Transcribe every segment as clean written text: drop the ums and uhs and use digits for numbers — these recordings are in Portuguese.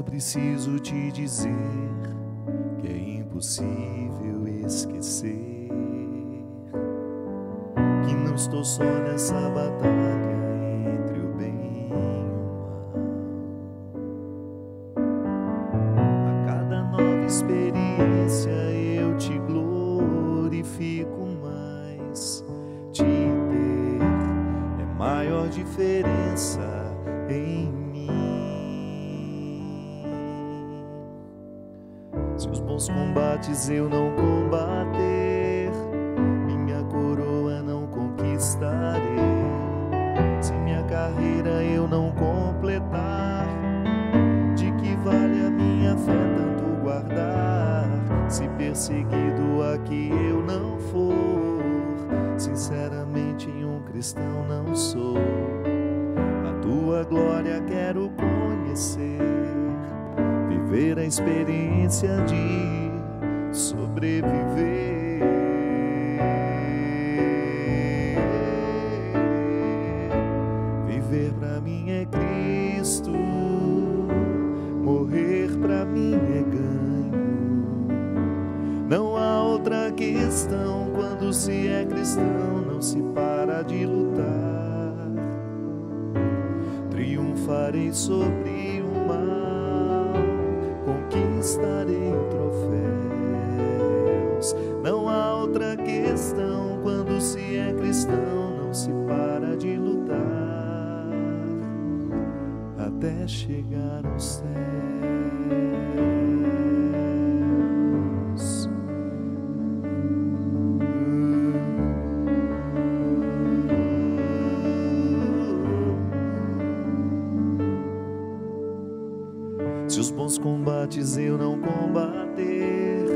preciso te dizer que é impossível esquecer que não estou só nessa batalha entre o bem e o mal. A cada nova experiência eu te glorifico mais. Te ter é maior diferença em mim. Se os bons combates eu não combater, minha coroa não conquistarei. Se minha carreira eu não completar, de que vale a minha fé tanto guardar? Se perseguido aqui eu não for, sinceramente um cristão não sou. A tua glória quero conhecer, viver a experiência de sobreviver. Viver pra mim é Cristo, morrer pra mim é ganho. Não há outra questão quando se é cristão, não se para de lutar. Triunfarei sobre o mal, conquistarei troféus. Não há outra questão quando se é cristão, não se para de lutar até chegar aos céus. Se os bons combates eu não combater,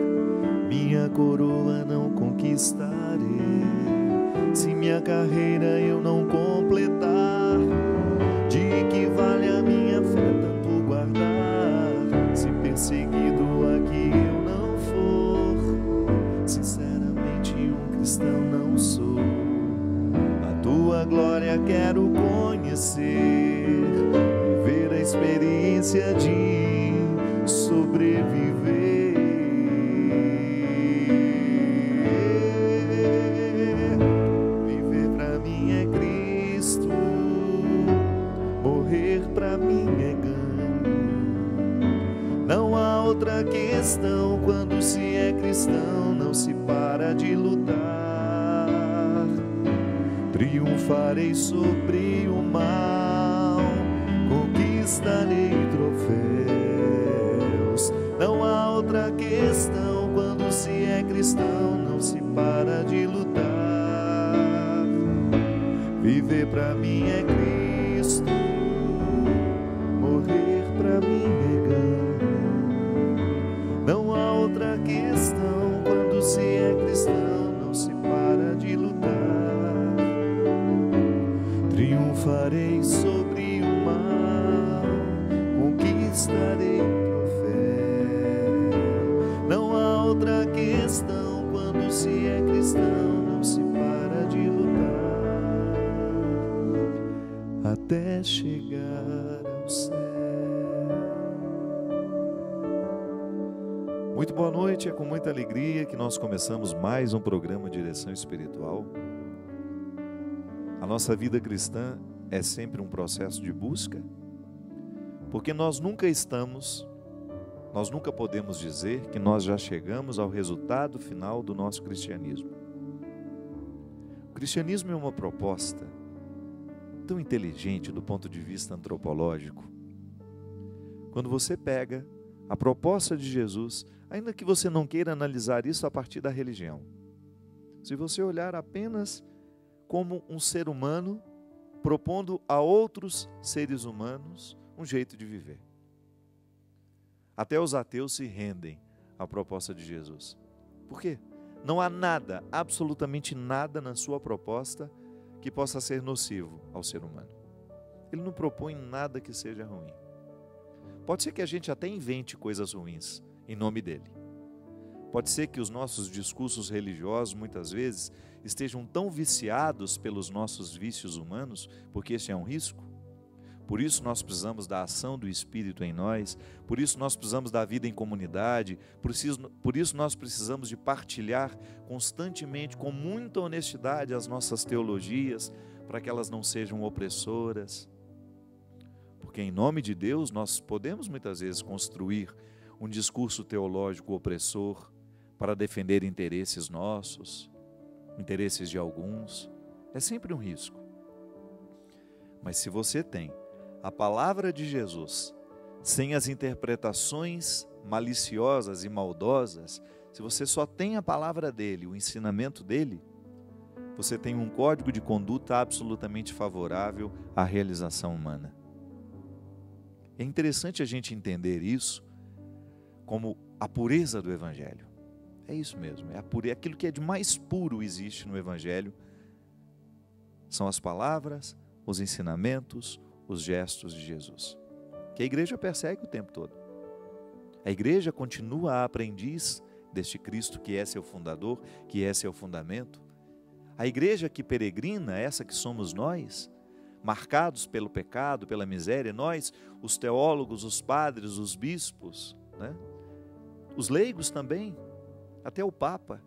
minha coroa não conquistarei. Se minha carreira eu não completar, de que vale a minha fé tanto guardar? Se perseguido aqui eu não for, sinceramente um cristão não sou. A tua glória quero conhecer, viver a experiência de sobreviver. Viver pra mim é Cristo, morrer pra mim é ganho. Não há outra questão quando se é cristão, não se para de lutar. Triunfarei sobre o mal, conquistarei troféus. Não há outra questão quando se é cristão, não se para de lutar. Viver pra mim é Cristo, morrer pra mim é ganho. Não há outra questão quando se é cristão, não se para de lutar. Triunfarei sobre o mal, conquistarei troféu. Não há outra questão quando se é cristão, não se para de lutar até chegar ao céu. Muito boa noite, é com muita alegria que nós começamos mais um programa Direção Espiritual. A nossa vida cristã é sempre um processo de busca, porque nós nunca podemos dizer que nós já chegamos ao resultado final do nosso cristianismo. O cristianismo é uma proposta tão inteligente do ponto de vista antropológico. Quando você pega a proposta de Jesus, ainda que você não queira analisar isso a partir da religião, se você olhar apenas como um ser humano propondo a outros seres humanos um jeito de viver. Até os ateus se rendem à proposta de Jesus. Por quê? Não há nada, absolutamente nada na sua proposta que possa ser nocivo ao ser humano. Ele não propõe nada que seja ruim. Pode ser que a gente até invente coisas ruins em nome dele. Pode ser que os nossos discursos religiosos, muitas vezes, estejam tão viciados pelos nossos vícios humanos, porque esse é um risco. Por isso nós precisamos da ação do Espírito em nós, por isso nós precisamos da vida em comunidade, por isso nós precisamos de partilhar constantemente, com muita honestidade, as nossas teologias, para que elas não sejam opressoras. Porque em nome de Deus nós podemos muitas vezes construir um discurso teológico opressor para defender interesses nossos, interesses de alguns. É sempre um risco. Mas se você tem a palavra de Jesus, sem as interpretações maliciosas e maldosas, se você só tem a palavra dele, o ensinamento dele, você tem um código de conduta absolutamente favorável à realização humana. É interessante a gente entender isso como a pureza do Evangelho. É isso mesmo, aquilo que é de mais puro existe no Evangelho. São as palavras, os ensinamentos, os gestos de Jesus, que a igreja persegue o tempo todo. A igreja continua aprendiz deste Cristo que é seu fundador, que é seu fundamento. A igreja que peregrina, essa que somos nós, marcados pelo pecado, pela miséria, nós, os teólogos, os padres, os bispos, né? Os leigos também, até o Papa.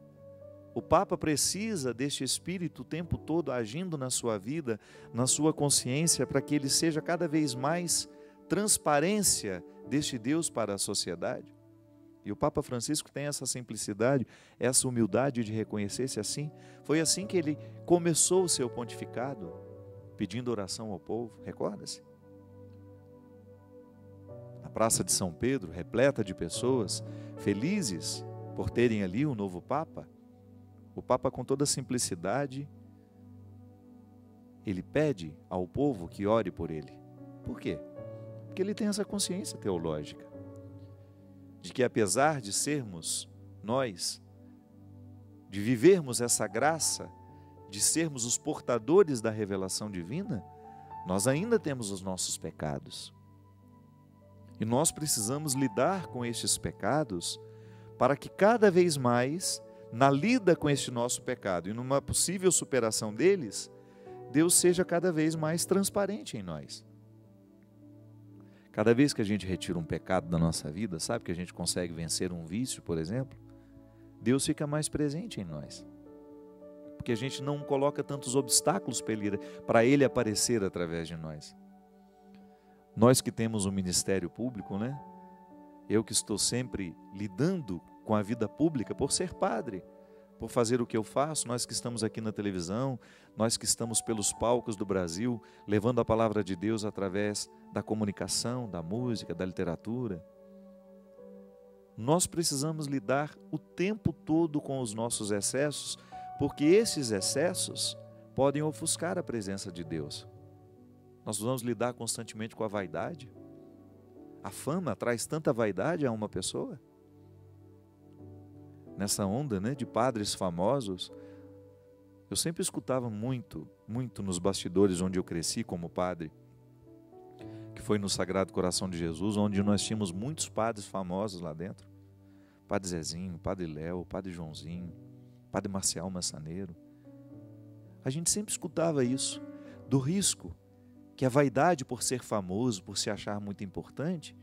O Papa precisa deste Espírito o tempo todo agindo na sua vida, na sua consciência, para que ele seja cada vez mais transparência deste Deus para a sociedade. E o Papa Francisco tem essa simplicidade, essa humildade de reconhecer-se assim. Foi assim que ele começou o seu pontificado, pedindo oração ao povo, recorda-se? A Praça de São Pedro, repleta de pessoas, felizes por terem ali um novo Papa. O Papa, com toda simplicidade, ele pede ao povo que ore por ele. Por quê? Porque ele tem essa consciência teológica, de que apesar de sermos nós, de vivermos essa graça, de sermos os portadores da revelação divina, nós ainda temos os nossos pecados. E nós precisamos lidar com estes pecados para que cada vez mais, na lida com este nosso pecado e numa possível superação deles, Deus seja cada vez mais transparente em nós. Cada vez que a gente retira um pecado da nossa vida, sabe que a gente consegue vencer um vício, por exemplo, Deus fica mais presente em nós. Porque a gente não coloca tantos obstáculos para Ele aparecer através de nós. Nós que temos um ministério público, né? Eu que estou sempre lidando com a vida pública por ser padre, por fazer o que eu faço, nós que estamos aqui na televisão, nós que estamos pelos palcos do Brasil, levando a palavra de Deus através da comunicação, da música, da literatura. Nós precisamos lidar o tempo todo com os nossos excessos, porque esses excessos podem ofuscar a presença de Deus. Nós vamos lidar constantemente com a vaidade. A fama traz tanta vaidade a uma pessoa. Nessa onda, né, de padres famosos, eu sempre escutava muito nos bastidores onde eu cresci como padre, que foi no Sagrado Coração de Jesus, onde nós tínhamos muitos padres famosos lá dentro. Padre Zezinho, Padre Léo, Padre Joãozinho, Padre Marcial Massaneiro. A gente sempre escutava isso, do risco que a vaidade por ser famoso, por se achar muito importante,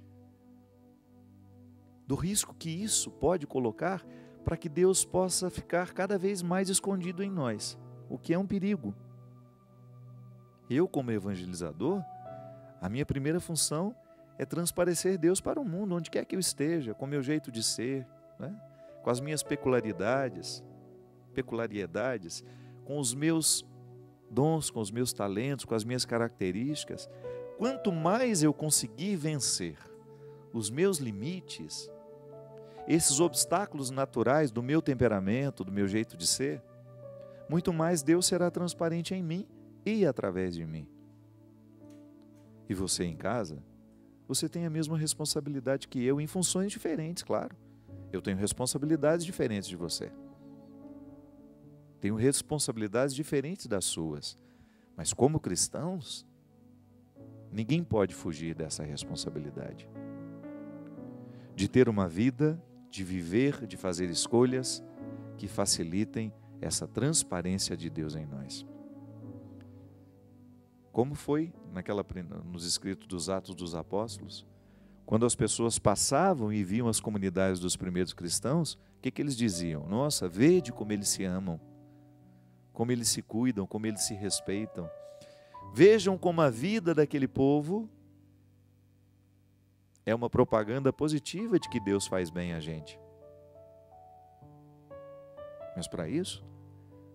do risco que isso pode colocar para que Deus possa ficar cada vez mais escondido em nós, o que é um perigo. Eu, como evangelizador, a minha primeira função é transparecer Deus para o mundo, onde quer que eu esteja, com o meu jeito de ser, né? Com as minhas peculiaridades, com os meus dons, com os meus talentos, com as minhas características. Quanto mais eu conseguir vencer os meus limites, esses obstáculos naturais do meu temperamento, do meu jeito de ser, muito mais Deus será transparente em mim e através de mim. E você em casa, você tem a mesma responsabilidade que eu, em funções diferentes, claro. Eu tenho responsabilidades diferentes de você. Tenho responsabilidades diferentes das suas. Mas como cristãos, ninguém pode fugir dessa responsabilidade. De ter uma vida, de viver, de fazer escolhas que facilitem essa transparência de Deus em nós. Como foi nos escritos dos Atos dos Apóstolos, quando as pessoas passavam e viam as comunidades dos primeiros cristãos, o que eles diziam? Nossa, vede como eles se amam, como eles se cuidam, como eles se respeitam. Vejam como a vida daquele povo é uma propaganda positiva de que Deus faz bem a gente. Mas para isso,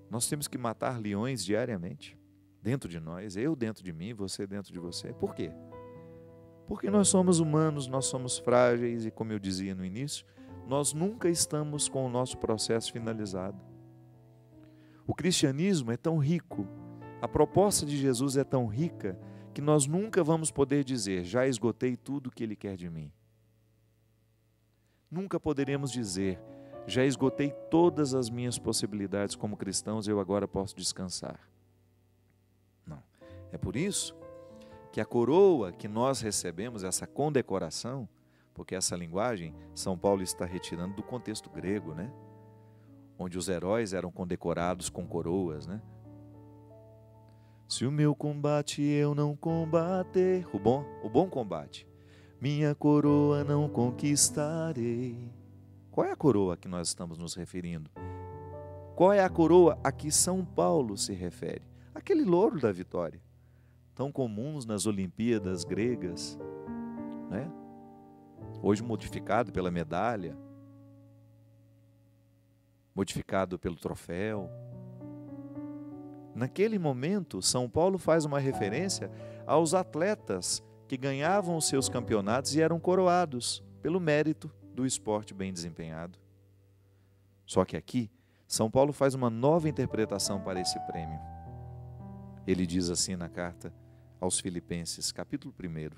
nós temos que matar leões diariamente, dentro de nós, eu dentro de mim, você dentro de você. Por quê? Porque nós somos humanos, nós somos frágeis e, como eu dizia no início, nós nunca estamos com o nosso processo finalizado. O cristianismo é tão rico, a proposta de Jesus é tão rica, que nós nunca vamos poder dizer, já esgotei tudo o que Ele quer de mim. Nunca poderemos dizer, já esgotei todas as minhas possibilidades como cristãos, eu agora posso descansar. Não. É por isso que a coroa que nós recebemos, essa condecoração, porque essa linguagem, São Paulo está retirando do contexto grego, né? Onde os heróis eram condecorados com coroas, né? Se o meu combate eu não combater, o bom combate, minha coroa não conquistarei. Qual é a coroa a que nós estamos nos referindo? Qual é a coroa a que São Paulo se refere? Aquele louro da vitória, tão comuns nas Olimpíadas gregas, né? Hoje modificado pela medalha, modificado pelo troféu. Naquele momento, São Paulo faz uma referência aos atletas que ganhavam os seus campeonatos e eram coroados pelo mérito do esporte bem desempenhado. Só que aqui, São Paulo faz uma nova interpretação para esse prêmio. Ele diz assim na carta aos Filipenses, capítulo 1.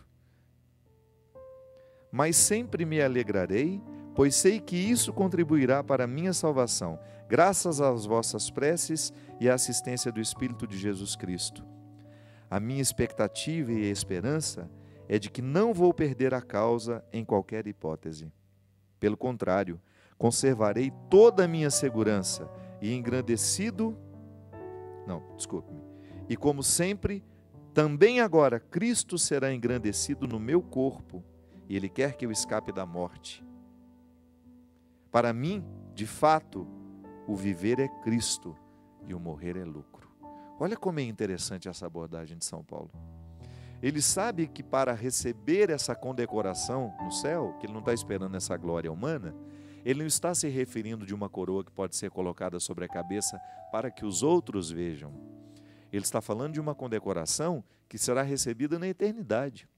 Mas sempre me alegrarei, pois sei que isso contribuirá para a minha salvação, graças às vossas preces e à assistência do Espírito de Jesus Cristo. A minha expectativa e esperança é de que não vou perder a causa em qualquer hipótese. Pelo contrário, conservarei toda a minha segurança e E como sempre, também agora Cristo será engrandecido no meu corpo, e Ele quer que eu escape da morte. Para mim, de fato, o viver é Cristo e o morrer é lucro. Olha como é interessante essa abordagem de São Paulo. Ele sabe que para receber essa condecoração no céu, que ele não está esperando essa glória humana, ele não está se referindo de uma coroa que pode ser colocada sobre a cabeça para que os outros vejam. Ele está falando de uma condecoração que será recebida na eternidade.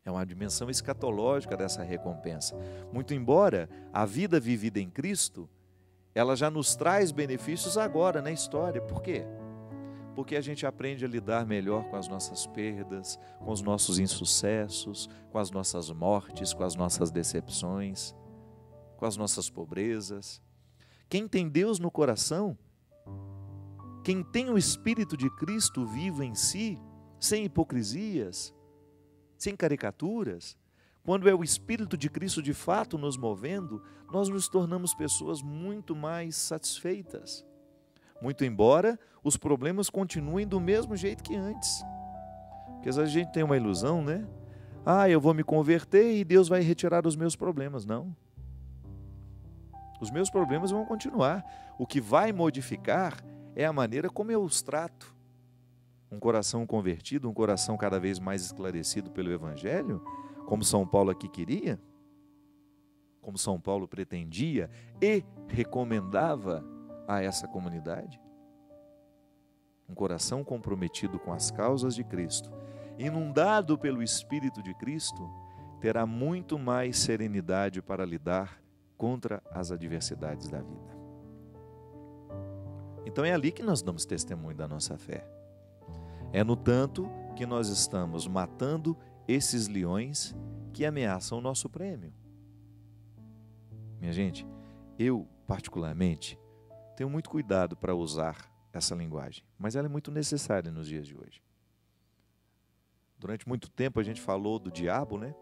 É uma dimensão escatológica dessa recompensa. Muito embora a vida vivida em Cristo, ela já nos traz benefícios agora na história. Por quê? Porque a gente aprende a lidar melhor com as nossas perdas, com os nossos insucessos, com as nossas mortes, com as nossas decepções, com as nossas pobrezas. Quem tem Deus no coração, quem tem o Espírito de Cristo vivo em si, sem hipocrisias, sem caricaturas, quando é o Espírito de Cristo de fato nos movendo, nós nos tornamos pessoas muito mais satisfeitas. Muito embora os problemas continuem do mesmo jeito que antes. Porque às vezes a gente tem uma ilusão, né? Eu vou me converter e Deus vai retirar os meus problemas. Não. Os meus problemas vão continuar. O que vai modificar é a maneira como eu os trato. Um coração convertido, um coração cada vez mais esclarecido pelo Evangelho, como São Paulo aqui queria, como São Paulo pretendia e recomendava a essa comunidade. Um coração comprometido com as causas de Cristo, inundado pelo Espírito de Cristo, terá muito mais serenidade para lidar contra as adversidades da vida. Então é ali que nós damos testemunho da nossa fé. É no tanto que nós estamos matando esses leões que ameaçam o nosso prêmio. Minha gente, eu particularmente tenho muito cuidado para usar essa linguagem, mas ela é muito necessária nos dias de hoje. Durante muito tempo a gente falou do diabo, né?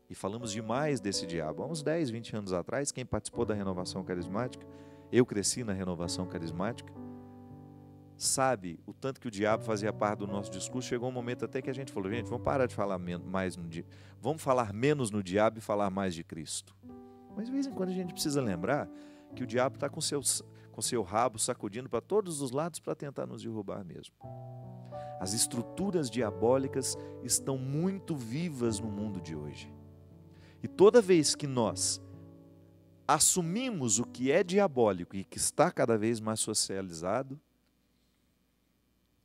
E falamos demais desse diabo. Há uns 10, 20 anos atrás, quem participou da renovação carismática, eu cresci na renovação carismática, sabe o tanto que o diabo fazia parte do nosso discurso, chegou um momento até que a gente falou, gente, vamos parar de falar mais vamos falar menos no diabo e falar mais de Cristo. Mas de vez em quando a gente precisa lembrar que o diabo está com seu rabo sacudindo para todos os lados para tentar nos derrubar mesmo. As estruturas diabólicas estão muito vivas no mundo de hoje. E toda vez que nós assumimos o que é diabólico e que está cada vez mais socializado,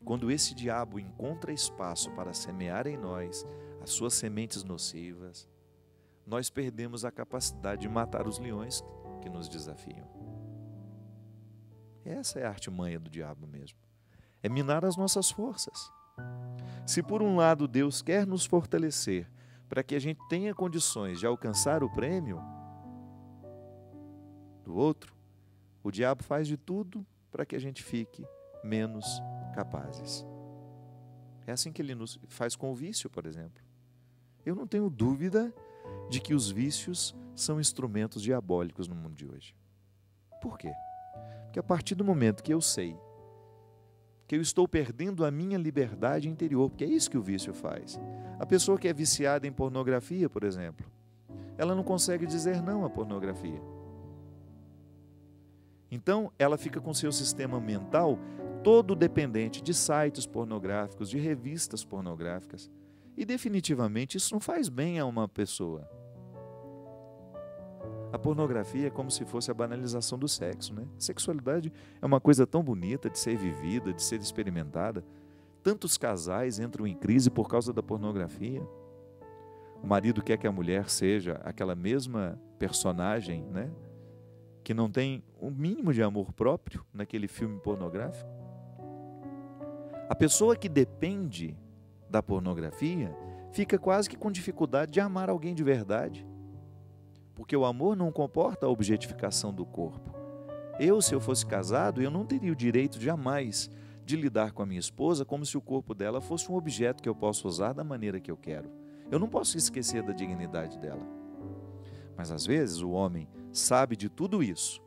quando esse diabo encontra espaço para semear em nós as suas sementes nocivas, nós perdemos a capacidade de matar os leões que nos desafiam. Essa é a artimanha do diabo mesmo. É minar as nossas forças. Se por um lado Deus quer nos fortalecer para que a gente tenha condições de alcançar o prêmio, do outro, o diabo faz de tudo para que a gente fique menos capazes. É assim que ele nos faz com o vício, por exemplo. Eu não tenho dúvida de que os vícios são instrumentos diabólicos no mundo de hoje. Por quê? Porque a partir do momento que eu sei que eu estou perdendo a minha liberdade interior, porque é isso que o vício faz. A pessoa que é viciada em pornografia, por exemplo, ela não consegue dizer não à pornografia. Então, ela fica com seu sistema mental todo dependente de sites pornográficos, de revistas pornográficas. E definitivamente isso não faz bem a uma pessoa. A pornografia é como se fosse a banalização do sexo, né? A sexualidade é uma coisa tão bonita de ser vivida, de ser experimentada. Tantos casais entram em crise por causa da pornografia. O marido quer que a mulher seja aquela mesma personagem, né? Que não tem um mínimo de amor próprio naquele filme pornográfico. A pessoa que depende da pornografia fica quase que com dificuldade de amar alguém de verdade. Porque o amor não comporta a objetificação do corpo. Se eu fosse casado, eu não teria o direito jamais de lidar com a minha esposa como se o corpo dela fosse um objeto que eu posso usar da maneira que eu quero. Eu não posso esquecer da dignidade dela. Mas às vezes o homem sabe de tudo isso,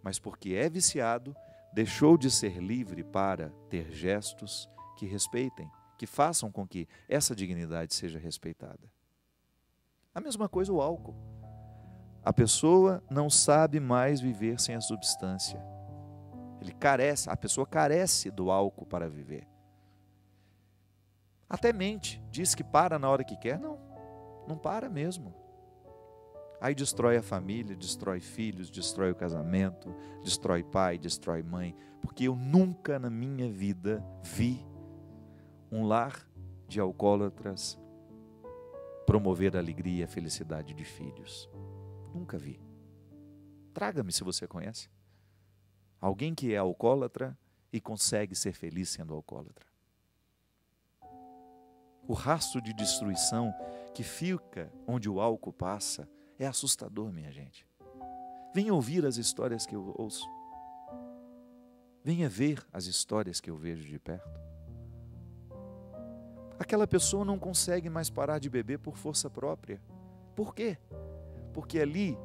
mas porque é viciado, deixou de ser livre para ter gestos que respeitem, que façam com que essa dignidade seja respeitada. A mesma coisa o álcool. A pessoa não sabe mais viver sem a substância. A pessoa carece do álcool para viver. Até mente, diz que para na hora que quer. Não para mesmo. Aí destrói a família, destrói filhos, destrói o casamento, destrói pai, destrói mãe. Porque eu nunca na minha vida vi um lar de alcoólatras promover a alegria e a felicidade de filhos. Nunca vi. Traga-me se você conhece. Alguém que é alcoólatra e consegue ser feliz sendo alcoólatra. O rastro de destruição que fica onde o álcool passa é assustador, minha gente. Venha ouvir as histórias que eu ouço. Venha ver as histórias que eu vejo de perto. Aquela pessoa não consegue mais parar de beber por força própria. Por quê? Porque ali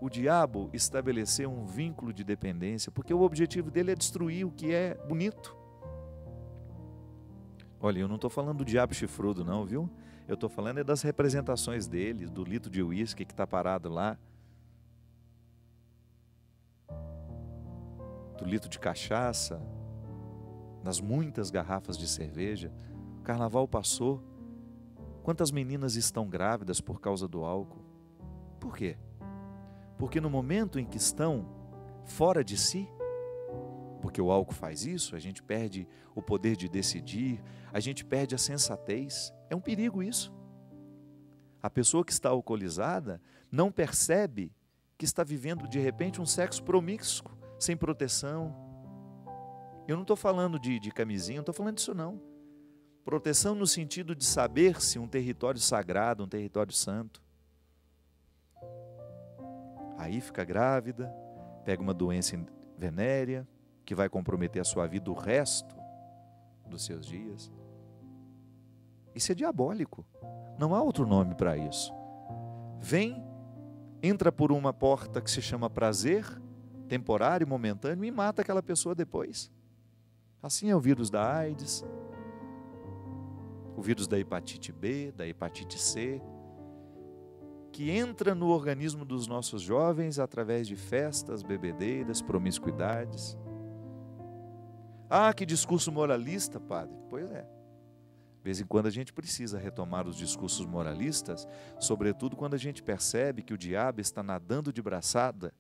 o diabo estabeleceu um vínculo de dependência, porque o objetivo dele é destruir o que é bonito. Olha, eu não estou falando do diabo chifrudo não, viu? Eu estou falando das representações dele, do litro de uísque que está parado lá, do litro de cachaça, das muitas garrafas de cerveja. O carnaval passou. Quantas meninas estão grávidas por causa do álcool? Por quê? Porque no momento em que estão fora de si, porque o álcool faz isso, a gente perde o poder de decidir, a gente perde a sensatez. É um perigo isso. A pessoa que está alcoolizada não percebe que está vivendo de repente um sexo promíscuo, sem proteção. Eu não estou falando de camisinha, não estou falando disso não. Proteção no sentido de saber-se um território sagrado, um território santo. Aí fica grávida, pega uma doença venérea, que vai comprometer a sua vida o resto dos seus dias. Isso é diabólico. Não há outro nome para isso. Vem, entra por uma porta que se chama prazer, temporário, momentâneo, e mata aquela pessoa depois. Assim é o vírus da AIDS, o vírus da hepatite B, da hepatite C, que entra no organismo dos nossos jovens através de festas, bebedeiras, promiscuidades. Ah, que discurso moralista, padre. Pois é. De vez em quando a gente precisa retomar os discursos moralistas, sobretudo quando a gente percebe que o diabo está nadando de braçada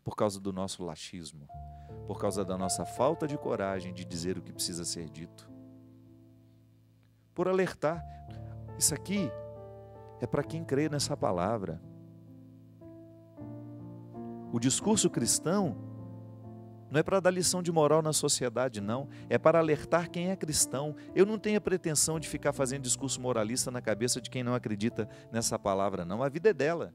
por causa do nosso laxismo, por causa da nossa falta de coragem de dizer o que precisa ser dito. Por alertar, isso aqui é para quem crê nessa palavra. O discurso cristão não é para dar lição de moral na sociedade, não. É para alertar quem é cristão. Eu não tenho a pretensão de ficar fazendo discurso moralista na cabeça de quem não acredita nessa palavra, não. A vida é dela.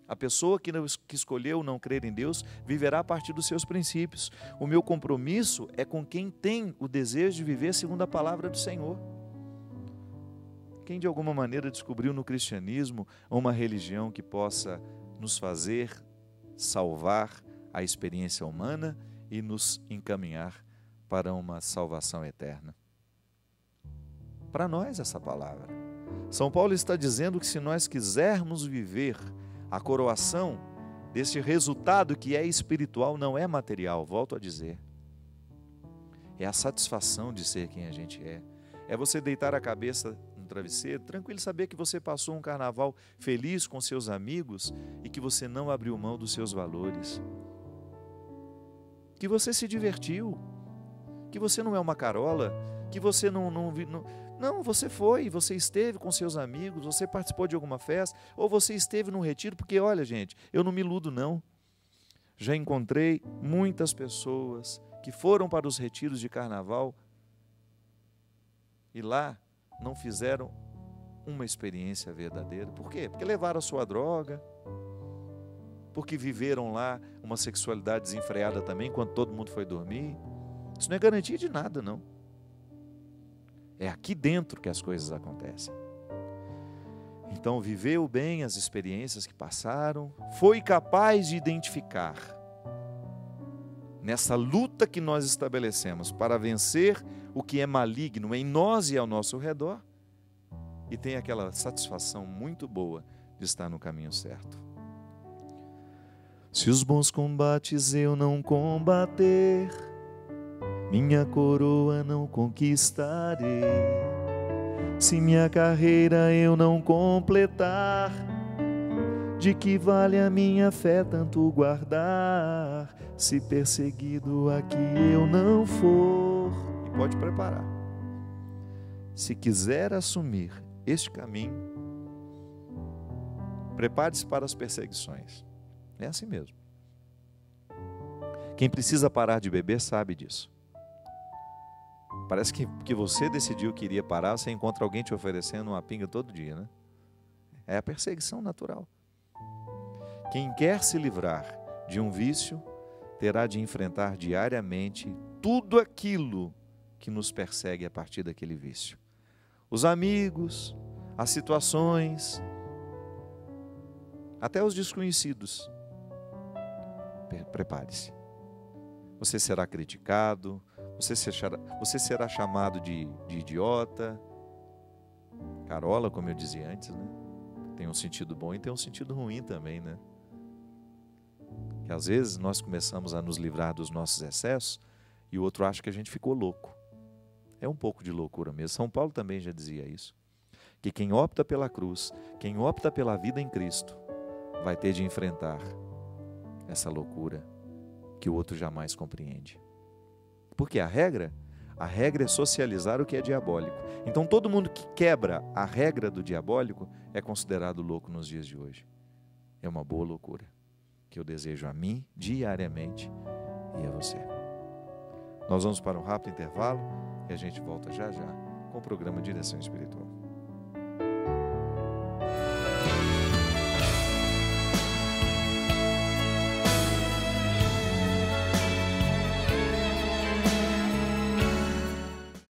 A pessoa que escolheu não crer em Deus viverá a partir dos seus princípios. O meu compromisso é com quem tem o desejo de viver segundo a palavra do Senhor. Quem de alguma maneira descobriu no cristianismo uma religião que possa nos fazer salvar a experiência humana e nos encaminhar para uma salvação eterna. Para nós essa palavra. São Paulo está dizendo que se nós quisermos viver a coroação desse resultado que é espiritual, não é material, volto a dizer. É a satisfação de ser quem a gente é. É você deitar a cabeça no travesseiro, tranquilo, saber que você passou um carnaval feliz com seus amigos e que você não abriu mão dos seus valores. Que você se divertiu, que você não é uma carola, que você não, você foi, você esteve com seus amigos, você participou de alguma festa, ou você esteve num retiro, porque olha gente, eu não me iludo não, já encontrei muitas pessoas que foram para os retiros de carnaval e lá não fizeram uma experiência verdadeira. Por quê? Porque levaram a sua droga, porque viveram lá uma sexualidade desenfreada também, enquanto todo mundo foi dormir. Isso não é garantia de nada, não. É aqui dentro que as coisas acontecem. Então, viveu bem as experiências que passaram, foi capaz de identificar, nessa luta que nós estabelecemos para vencer o que é maligno em nós e ao nosso redor, e tem aquela satisfação muito boa de estar no caminho certo. Se os bons combates eu não combater, minha coroa não conquistarei. Se minha carreira eu não completar, de que vale a minha fé tanto guardar? Se perseguido aqui eu não for. E pode preparar. Se quiser assumir este caminho, prepare-se para as perseguições. É assim mesmo. Quem precisa parar de beber sabe disso. Parece que você decidiu que iria parar, você encontra alguém te oferecendo uma pinga todo dia, né? É a perseguição natural. Quem quer se livrar de um vício, terá de enfrentar diariamente tudo aquilo que nos persegue a partir daquele vício. Os amigos, as situações, até os desconhecidos. Prepare-se. Você será criticado, você será chamado de idiota, carola, como eu dizia antes, né? Tem um sentido bom e tem um sentido ruim também, né? Que às vezes nós começamos a nos livrar dos nossos excessos e o outro acha que a gente ficou louco. É um pouco de loucura mesmo. São Paulo também já dizia isso. Que quem opta pela cruz, quem opta pela vida em Cristo, vai ter de enfrentar essa loucura que o outro jamais compreende. Porque a regra é socializar o que é diabólico. Então todo mundo que quebra a regra do diabólico é considerado louco nos dias de hoje. É uma boa loucura que eu desejo a mim diariamente e a você. Nós vamos para um rápido intervalo e a gente volta já já com o programa Direção Espiritual.